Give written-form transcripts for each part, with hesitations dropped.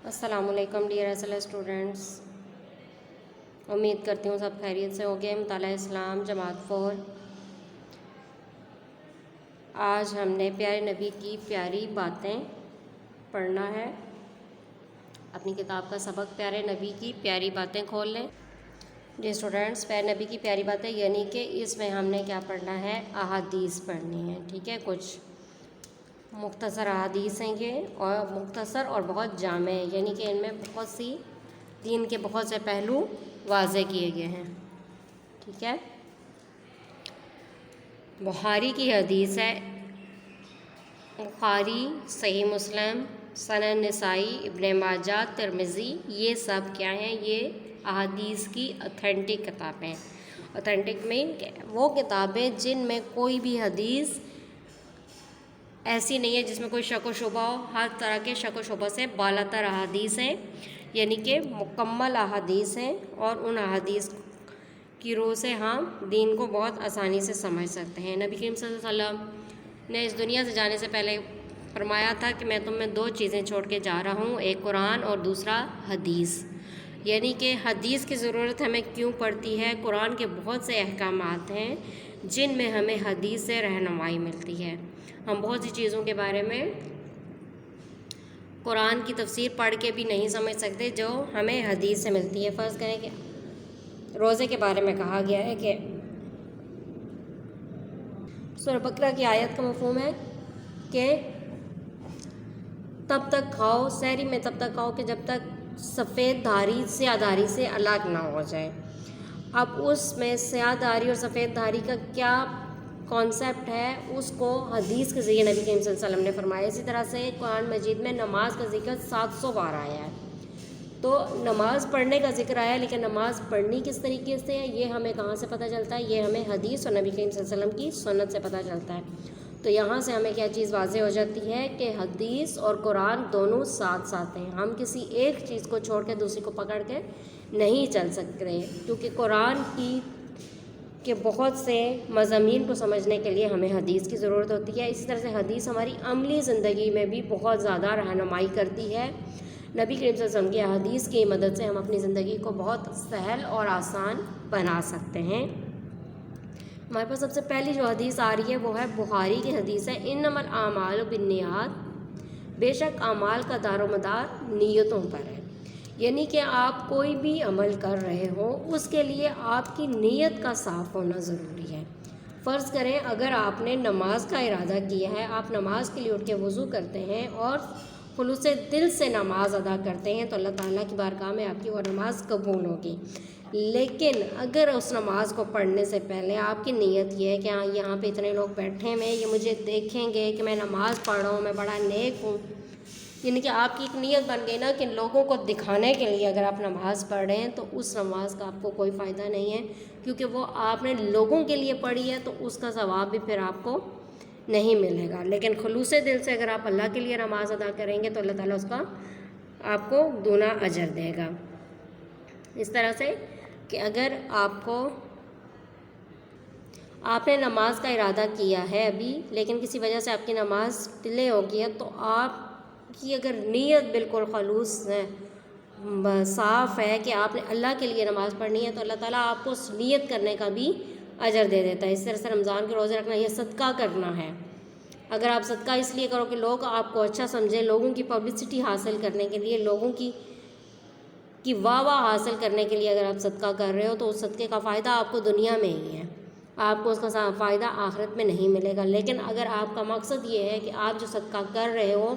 السلام علیکم dear S L students, امید کرتی ہوں سب خیریت سے ہوگے۔ مطالعہ اسلام جماعت 4، آج ہم نے پیارے نبی کی پیاری باتیں پڑھنا ہے۔ اپنی کتاب کا سبق پیارے نبی کی پیاری باتیں کھول لیں۔ ڈیئر اسٹوڈنٹس، پیارے نبی کی پیاری باتیں یعنی کہ اس میں ہم نے کیا پڑھنا ہے؟ احادیث پڑھنی ہے، ٹھیک ہے۔ کچھ مختصر احادیث ہیں یہ، اور مختصر اور بہت جامع ہیں، یعنی کہ ان میں بہت سی دین کے بہت سے پہلو واضح کیے گئے ہیں، ٹھیک ہے۔ بخاری کی حدیث ہے، بخاری، صحیح مسلم، سنن نسائی، ابن ماجہ، ترمذی، یہ سب کیا ہیں؟ یہ احادیث کی اتھینٹک کتابیں۔ اتھینٹک میں وہ کتابیں جن میں کوئی بھی حدیث ایسی نہیں ہے جس میں کوئی شک و شبہ ہو، ہر طرح کے شک و شبہ سے بالا تر احادیث ہیں، یعنی کہ مکمل احادیث ہیں، اور ان احادیث کی روح سے ہم دین کو بہت آسانی سے سمجھ سکتے ہیں۔ نبی کریم صلی اللہ علیہ وسلم نے اس دنیا سے جانے سے پہلے فرمایا تھا کہ میں تم میں دو چیزیں چھوڑ کے جا رہا ہوں، ایک قرآن اور دوسرا حدیث۔ یعنی کہ حدیث کی ضرورت ہمیں کیوں پڑتی ہے؟ قرآن کے بہت سے احکامات ہیں جن میں ہمیں حدیث سے رہنمائی ملتی ہے۔ ہم بہت سی چیزوں کے بارے میں قرآن کی تفسیر پڑھ کے بھی نہیں سمجھ سکتے جو ہمیں حدیث سے ملتی ہے۔ فرض کریں کہ روزے کے بارے میں کہا گیا ہے کہ سورہ بقرہ کی آیت کا مفہوم ہے کہ تب تک کھاؤ، سحری میں تب تک کھاؤ کہ جب تک سفید دھاری سیاہ دھاری سے الگ نہ ہو جائے۔ اب اس میں سیاہ دھاری اور سفید دھاری کا کیا کانسیپٹ ہے، اس کو حدیث کے ذریعے نبی کریم صلی اللہ علیہ وسلم نے فرمایا۔ اسی طرح سے قرآن مجید میں نماز کا ذکر 700 بار آیا ہے، تو نماز پڑھنے کا ذکر آیا، لیکن نماز پڑھنی کس طریقے سے ہے یہ ہمیں کہاں سے پتہ چلتا ہے؟ یہ ہمیں حدیث اور نبی کریم صلی اللہ علیہ وسلم کی سنت سے پتہ چلتا ہے۔ تو یہاں سے ہمیں کیا چیز واضح ہو جاتی ہے کہ حدیث اور قرآن دونوں ساتھ ساتھ ہیں، ہم کسی ایک چیز کو چھوڑ کے دوسری کو پکڑ کے نہیں چل سکتے، کیونکہ قرآن کے بہت سے مضامین کو سمجھنے کے لیے ہمیں حدیث کی ضرورت ہوتی ہے۔ اسی طرح سے حدیث ہماری عملی زندگی میں بھی بہت زیادہ رہنمائی کرتی ہے۔ نبی کریم صلی اللہ علیہ وسلم کی حدیث کی مدد سے ہم اپنی زندگی کو بہت سہل اور آسان بنا سکتے ہیں۔ ہمارے پاس سب سے پہلی جو حدیث آ رہی ہے وہ ہے بخاری کی حدیث ہے، انما الاعمال بالنیات، بے شک اعمال کا دار و مدار نیتوں پر ہے۔ یعنی کہ آپ کوئی بھی عمل کر رہے ہو اس کے لیے آپ کی نیت کا صاف ہونا ضروری ہے۔ فرض کریں اگر آپ نے نماز کا ارادہ کیا ہے، آپ نماز کے لیے اٹھ کے وضو کرتے ہیں اور خلوص دل سے نماز ادا کرتے ہیں، تو اللہ تعالیٰ کی بارگاہ میں آپ کی وہ نماز قبول ہوگی۔ لیکن اگر اس نماز کو پڑھنے سے پہلے آپ کی نیت یہ ہے کہ ہاں یہاں پہ اتنے لوگ بیٹھے ہیں، یہ مجھے دیکھیں گے کہ میں نماز پڑھ رہا ہوں، میں بڑا نیک ہوں، یعنی کہ آپ کی ایک نیت بن گئی نا کہ لوگوں کو دکھانے کے لیے اگر آپ نماز پڑھ رہے ہیں تو اس نماز کا آپ کو کوئی فائدہ نہیں ہے، کیونکہ وہ آپ نے لوگوں کے لیے پڑھی ہے تو اس کا ثواب بھی پھر آپ کو نہیں ملے گا۔ لیکن خلوص دل سے اگر آپ اللہ کے لیے نماز ادا کریں گے تو اللہ تعالیٰ اس کا آپ کو دونا اجر دے گا۔ اس طرح سے کہ اگر آپ نے نماز کا ارادہ کیا ہے ابھی، لیکن کسی وجہ سے آپ کی نماز ڈیلے ہو گئی ہے، تو آپ کی اگر نیت بالکل خلوص ہے، صاف ہے کہ آپ نے اللہ کے لیے نماز پڑھنی ہے، تو اللہ تعالیٰ آپ کو اس نیت کرنے کا بھی اجر دے دیتا ہے۔ اس طرح سے رمضان کے روزے رکھنا، یہ صدقہ کرنا ہے۔ اگر آپ صدقہ اس لیے کرو کہ لوگ آپ کو اچھا سمجھیں، لوگوں کی پبلسٹی حاصل کرنے کے لیے، لوگوں کی واہ واہ حاصل کرنے کے لیے اگر آپ صدقہ کر رہے ہو تو اس صدقے کا فائدہ آپ کو دنیا میں ہی ہے، آپ کو اس کا فائدہ آخرت میں نہیں ملے گا۔ لیکن اگر آپ کا مقصد یہ ہے کہ آپ جو صدقہ کر رہے ہو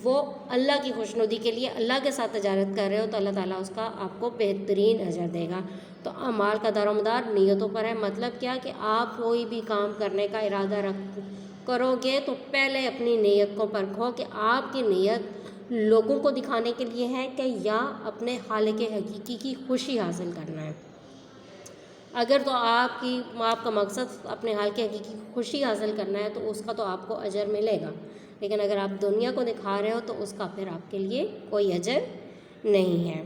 وہ اللہ کی خوشنودی کے لیے اللہ کے ساتھ تجارت کر رہے ہو، تو اللہ تعالیٰ اس کا آپ کو بہترین اجر دے گا۔ تو اعمال کا دار و مدار نیتوں پر ہے۔ مطلب کیا کہ آپ کوئی بھی کام کرنے کا ارادہ کرو گے تو پہلے اپنی نیت کو پرکھو کہ آپ کی نیت لوگوں کو دکھانے کے لیے ہے کہ یا اپنے خالق حقیقی کی خوشی حاصل کرنا ہے۔ اگر تو آپ کا مقصد اپنے خالق حقیقی کی خوشی حاصل کرنا ہے تو اس کا تو آپ کو اجر ملے گا، لیکن اگر آپ دنیا کو دکھا رہے ہو تو اس کا پھر آپ کے لیے کوئی اجر نہیں ہے۔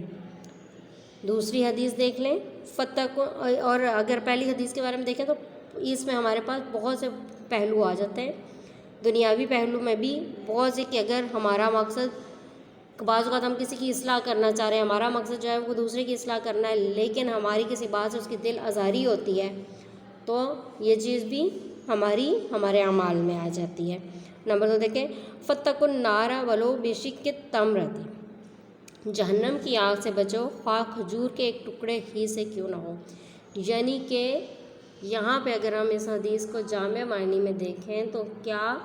دوسری حدیث دیکھ لیں، فتح کو، اور اگر پہلی حدیث کے بارے میں دیکھیں تو اس میں ہمارے پاس بہت سے پہلو آ جاتے ہیں، دنیاوی پہلو میں بھی بہت سے، کہ اگر ہمارا مقصد بعض اوقات ہم کسی کی اصلاح کرنا چاہ رہے ہیں، ہمارا مقصد جو ہے وہ دوسرے کی اصلاح کرنا ہے، لیکن ہماری کسی بات سے اس کی دل آزاری ہوتی ہے، تو یہ چیز بھی ہمارے اعمال میں آ جاتی ہے۔ نمبر 2 دیکھیں، فَاتَّقُوا النَّارَ وَلَوْ بِشِقِّ تَمْرَةٍ، جہنم کی آگ سے بچو خواہ کھجور کے ایک ٹکڑے ہی سے کیوں نہ ہو۔ یعنی کہ یہاں پہ اگر ہم اس حدیث کو جامع معنی میں دیکھیں تو کیا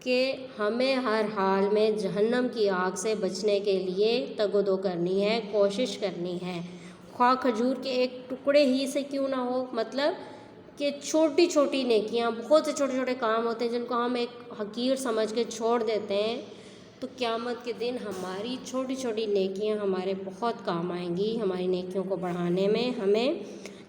کہ ہمیں ہر حال میں جہنم کی آگ سے بچنے کے لیے تگ و دو کرنی ہے، کوشش کرنی ہے، خواہ کھجور کے ایک ٹکڑے ہی سے کیوں نہ ہو۔ مطلب کہ چھوٹی چھوٹی نیکیاں، بہت سے چھوٹے چھوٹے کام ہوتے ہیں جن کو ہم ایک حقیر سمجھ کے چھوڑ دیتے ہیں، تو قیامت کے دن ہماری چھوٹی چھوٹی نیکیاں ہمارے بہت کام آئیں گی، ہماری نیکیوں کو بڑھانے میں، ہمیں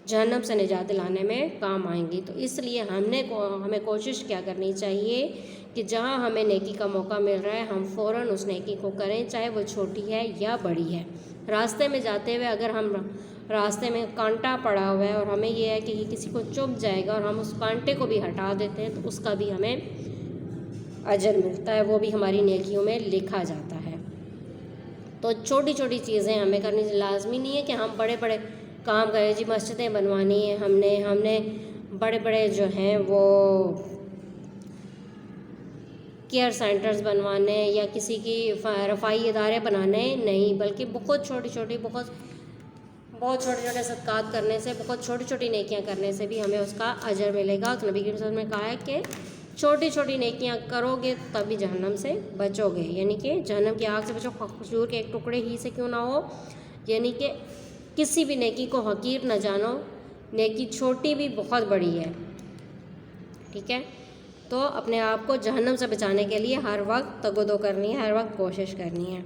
جہنم سے نجات دلانے میں کام آئیں گی۔ تو اس لیے ہمیں کوشش کیا کرنی چاہیے کہ جہاں ہمیں نیکی کا موقع مل رہا ہے ہم فوراً اس نیکی کو کریں، چاہے وہ چھوٹی ہے یا بڑی ہے۔ راستے میں جاتے ہوئے اگر ہم راستے میں کانٹا پڑا ہوا ہے اور ہمیں یہ ہے کہ یہ کسی کو چبھ جائے گا اور ہم اس کانٹے کو بھی ہٹا دیتے ہیں تو اس کا بھی ہمیں اجر ملتا ہے، وہ بھی ہماری نیکیوں میں لکھا جاتا ہے۔ تو چھوٹی چھوٹی چیزیں ہمیں کرنی، لازمی نہیں ہے کہ ہم بڑے بڑے کام کریں، جی مسجدیں بنوانی ہیں ہم نے بڑے بڑے جو ہیں وہ کیئر سینٹرز بنوانے یا کسی کی رفاہی ادارے بنانے، نہیں، بلکہ بہت چھوٹی چھوٹی بہت چھوٹے چھوٹے صدقات کرنے سے، بہت چھوٹی چھوٹی نیکیاں کرنے سے بھی ہمیں اس کا اجر ملے گا۔ تو نبی کریم صلی اللہ علیہ وسلم نے کہا ہے کہ چھوٹی چھوٹی نیکیاں کرو گے تبھی جہنم سے بچو گے، یعنی کہ جہنم کی آگ سے بچو، کھجور کے ایک ٹکڑے ہی سے کیوں نہ ہو، یعنی کہ کسی بھی نیکی کو حقیر نہ جانو، نیکی چھوٹی بھی بہت بڑی ہے، ٹھیک ہے۔ تو اپنے آپ کو جہنم سے بچانے کے لیے ہر وقت تگ و دو کرنی ہے، ہر وقت کوشش کرنی ہے۔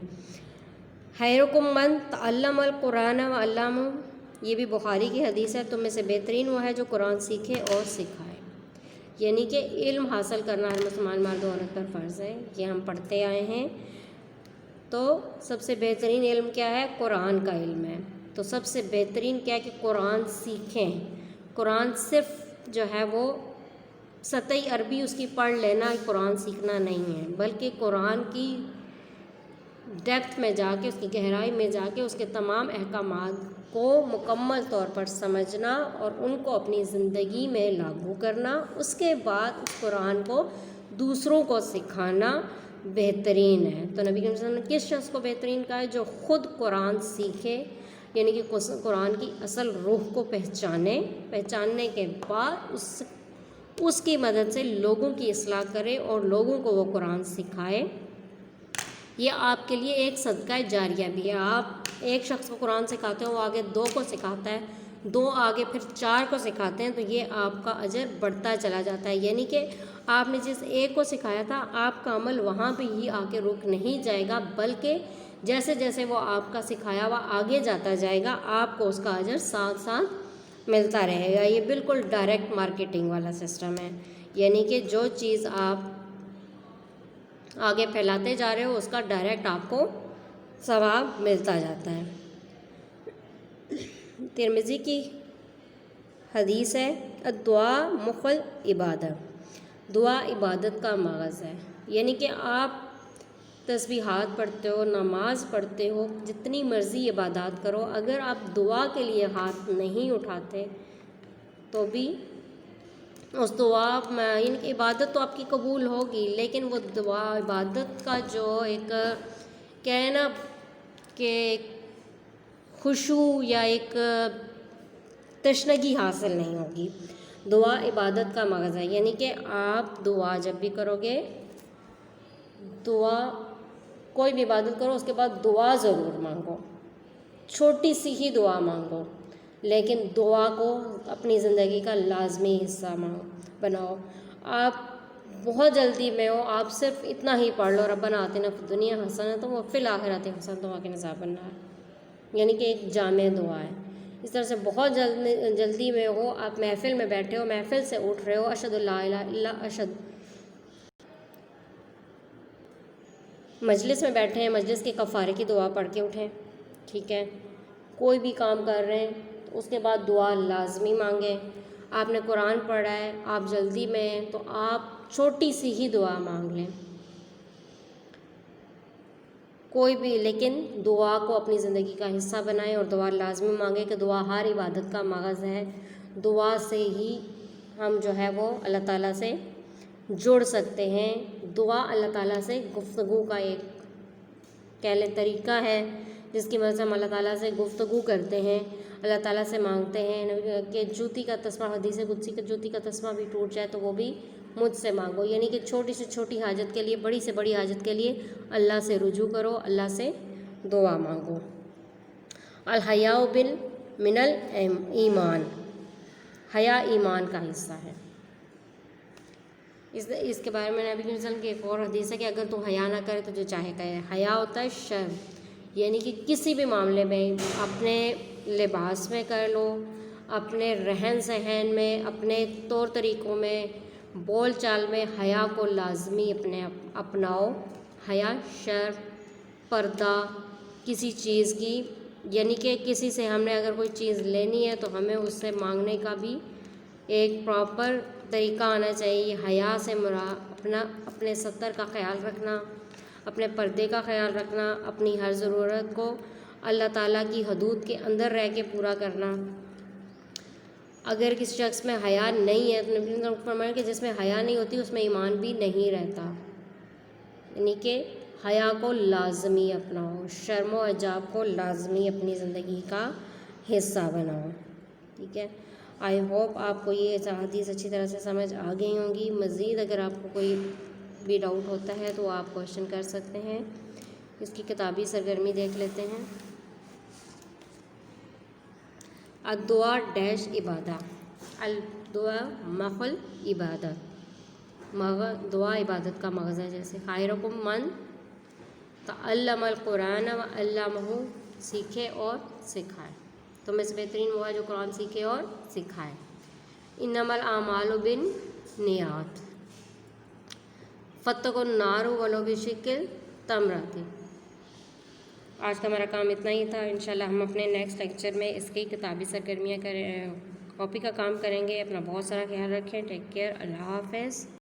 خیرکم من تعلم القرآن وعلمہ، یہ بھی بخاری کی حدیث ہے، تم میں سے بہترین وہ ہے جو قرآن سیکھے اور سکھائے، یعنی کہ علم حاصل کرنا ہر مسلمان مرد و عورت پر فرض ہے، یہ ہم پڑھتے آئے ہیں۔ تو سب سے بہترین علم کیا ہے؟ قرآن کا علم ہے۔ تو سب سے بہترین کیا ہے کہ قرآن سیکھیں۔ قرآن صرف جو ہے وہ سطحی عربی اس کی پڑھ لینا قرآن سیکھنا نہیں ہے، بلکہ قرآن کی ڈیپتھ میں جا کے، اس کی گہرائی میں جا کے اس کے تمام احکامات کو مکمل طور پر سمجھنا اور ان کو اپنی زندگی میں لاگو کرنا، اس کے بعد اس قرآن کو دوسروں کو سکھانا بہترین ہے۔ تو نبی کریم صلی اللہ علیہ وسلم نے کس شخص کو بہترین کہا ہے؟ جو خود قرآن سیکھے، یعنی کہ قرآن کی اصل روح کو پہچاننے کے بعد اس کی مدد سے لوگوں کی اصلاح کرے اور لوگوں کو وہ قرآن سکھائے۔ یہ آپ کے لیے ایک صدقہ جاریہ بھی ہے۔ آپ ایک شخص کو قرآن سکھاتے ہیں، وہ آگے 2 کو سکھاتا ہے، 2 آگے پھر 4 کو سکھاتے ہیں، تو یہ آپ کا اجر بڑھتا چلا جاتا ہے، یعنی کہ آپ نے جس ایک کو سکھایا تھا آپ کا عمل وہاں پہ ہی آ کے رک نہیں جائے گا، بلکہ جیسے جیسے وہ آپ کا سکھایا ہوا آگے جاتا جائے گا آپ کو اس کا اجر ساتھ ساتھ ملتا رہے گا۔ یہ بالکل ڈائریکٹ مارکیٹنگ والا سسٹم ہے، یعنی کہ جو چیز آپ آگے پھیلاتے جا رہے ہو اس کا ڈائریکٹ آپ کو ثواب ملتا جاتا ہے۔ ترمذی کی حدیث ہے، الدعاء مخ العبادت، دعا عبادت کا مغز ہے، یعنی کہ آپ تسبیحات پڑھتے ہو، نماز پڑھتے ہو، جتنی مرضی عبادات کرو، اگر آپ دعا کے لیے ہاتھ نہیں اٹھاتے تو بھی اس دعا میں، یعنی کہ عبادت تو آپ کی قبول ہوگی، لیکن وہ دعا عبادت کا جو ایک کہنا کہ خشوع یا ایک تشنگی حاصل نہیں ہوگی۔ دعا عبادت کا مغز ہے، یعنی کہ آپ دعا جب بھی کرو گے، دعا کوئی بھی عبادت کرو اس کے بعد دعا ضرور مانگو، چھوٹی سی ہی دعا مانگو، لیکن دعا کو اپنی زندگی کا لازمی حصہ بناؤ۔ آپ بہت جلدی میں ہو، آپ صرف اتنا ہی پڑھ لو، ربنا آتنا فی الدنیا حسنۃ وفی الآخرۃ حسنۃ وقنا عذاب النار، یعنی کہ ایک جامع دعا ہے۔ اس طرح سے بہت جلدی میں ہو، آپ محفل میں بیٹھے ہو، محفل سے اٹھ رہے ہو، اشہد لا الہ الا اشہد، مجلس میں بیٹھے ہیں، مجلس کے کفارے کی دعا پڑھ کے اٹھیں، ٹھیک ہے۔ کوئی بھی کام کر رہے ہیں تو اس کے بعد دعا لازمی مانگیں۔ آپ نے قرآن پڑھا ہے، آپ جلدی میں ہیں تو آپ چھوٹی سی ہی دعا مانگ لیں۔ کوئی بھی لیکن دعا کو اپنی زندگی کا حصہ بنائیں اور دعا لازمی مانگیں کہ دعا ہر عبادت کا مغز ہے. دعا سے ہی ہم جو ہے وہ اللہ تعالیٰ سے جڑ سکتے ہیں. دعا اللہ تعالیٰ سے گفتگو کا ایک کہہ لیں طریقہ ہے جس کی وجہ سے ہم اللہ تعالیٰ سے گفتگو کرتے ہیں, اللہ تعالیٰ سے مانگتے ہیں کہ جوتی کا تسمہ, حدیث قدسی کا جوتی کا تسمہ بھی ٹوٹ جائے تو وہ بھی مجھ سے مانگو, یعنی کہ چھوٹی سے چھوٹی حاجت کے لیے, بڑی سے بڑی حاجت کے لیے اللہ سے رجوع کرو, اللہ سے دعا مانگو. الحیاء من الایمان, حیا ایمان کا حصہ ہے. اس کے بارے میں نبی صلی اللہ علیہ وسلم کی ایک اور حدیث ہے کہ اگر تو حیا نہ کرے تو جو چاہے کرے. حیا ہوتا ہے شرم, یعنی کہ کسی بھی معاملے میں, اپنے لباس میں کر لو, اپنے رہن سہن میں, اپنے طور طریقوں میں, بول چال میں حیا کو لازمی اپناؤ. حیا شرم, پردہ کسی چیز کی, یعنی کہ کسی سے ہم نے اگر کوئی چیز لینی ہے تو ہمیں اس سے مانگنے کا بھی ایک پراپر طریقہ آنا چاہیے. حیا سے اپنے ستر کا خیال رکھنا, اپنے پردے کا خیال رکھنا, اپنی ہر ضرورت کو اللہ تعالیٰ کی حدود کے اندر رہ کے پورا کرنا. اگر کسی شخص میں حیا نہیں ہے تو نبی صلی اللہ علیہ وسلم فرمایا کہ جس میں حیا نہیں ہوتی اس میں ایمان بھی نہیں رہتا, یعنی کہ حیا کو لازمی اپناؤ, شرم و حجاب کو لازمی اپنی زندگی کا حصہ بناؤ. ٹھیک ہے, آئی ہوپ آپ کو یہ حدیث اچھی طرح سے سمجھ آ گئی ہوں گی. مزید اگر آپ کو کوئی بھی ڈاؤٹ ہوتا ہے تو آپ کویشچن کر سکتے ہیں. اس کی کتابی سرگرمی دیکھ لیتے ہیں. الدعا ڈیش عبادہ, الدعا مخل عبادت, دعا عبادت کا مغز ہے. جیسے خیرکم من تعلم القرآن و علمہ, سیکھے اور سکھائے, تو میں سے بہترین وہ ہے جو قرآن سیکھے اور سکھائے. انما الاعمال بالنیات, فاتقوا النار ولو بشق تمرۃ. آج کا میرا کام اتنا ہی تھا. انشاءاللہ ہم اپنے نیکسٹ لیکچر میں اس کی کتابی سرگرمیاں کاپی کا کام کریں گے. اپنا بہت سارا خیال رکھیں. Take care. اللہ حافظ.